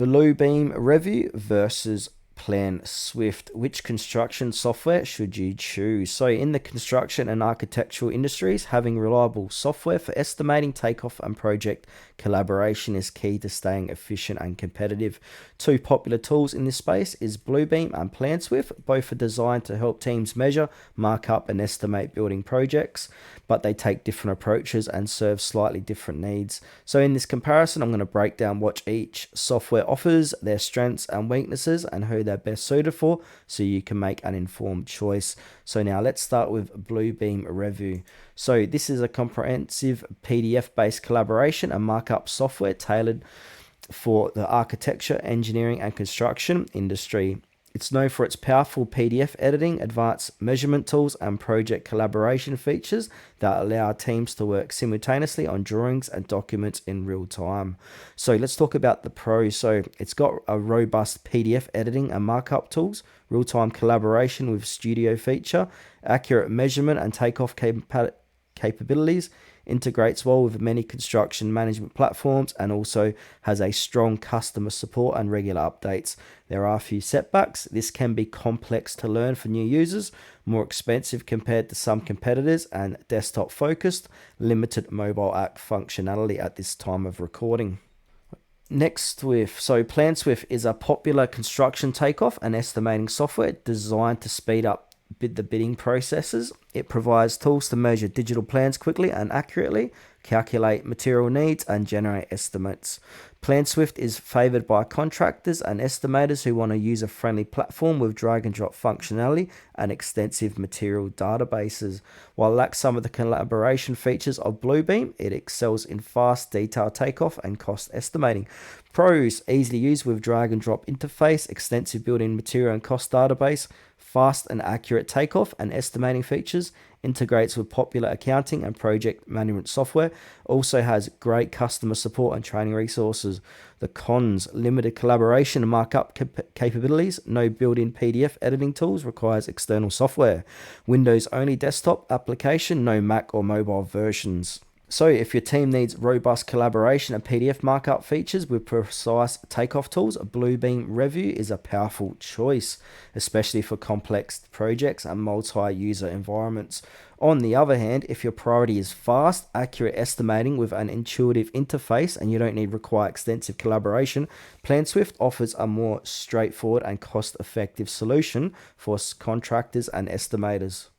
Bluebeam Revu versus PlanSwift. Which construction software should you choose? So in the construction and architectural industries, having reliable software for estimating, takeoff, and project collaboration is key to staying efficient and competitive. Two popular tools in this space is Bluebeam and PlanSwift. Both are designed to help teams measure, mark up, and estimate building projects, but they take different approaches and serve slightly different needs. So in this comparison, I'm going to break down what each software offers, their strengths and weaknesses, and who they're best suited for, so you can make an informed choice. So now let's start with Bluebeam Revu. So this is a comprehensive PDF-based collaboration and markup software tailored for the architecture, engineering, and construction industry. It's known for its powerful PDF editing, advanced measurement tools, and project collaboration features that allow teams to work simultaneously on drawings and documents in real time. So let's talk about the pros. So it's got a robust PDF editing and markup tools, real-time collaboration with studio feature, accurate measurement and takeoff capabilities, integrates well with many construction management platforms, and also has a strong customer support and regular updates. There are a few setbacks. This can be complex to learn for new users, more expensive compared to some competitors, and desktop focused, limited mobile app functionality at this time of recording. PlanSwift is a popular construction takeoff and estimating software designed to speed up the bidding processes. It provides tools to measure digital plans quickly and accurately, calculate material needs, and generate estimates. PlanSwift is favored by contractors and estimators who want a user-friendly platform with drag and drop functionality and extensive material databases. While it lacks some of the collaboration features of Bluebeam, it excels in fast, detailed takeoff and cost estimating. Pros: easily used with drag and drop interface, extensive built-in material and cost database, fast and accurate takeoff and estimating features, integrates with popular accounting and project management software, also has great customer support and training resources. The cons: limited collaboration and markup capabilities, no built-in PDF editing tools, requires external software, Windows only desktop application, no Mac or mobile versions. So if your team needs robust collaboration and PDF markup features with precise takeoff tools, Bluebeam Revu is a powerful choice, especially for complex projects and multi-user environments. On the other hand, if your priority is fast, accurate estimating with an intuitive interface and you don't require extensive collaboration, PlanSwift offers a more straightforward and cost-effective solution for contractors and estimators.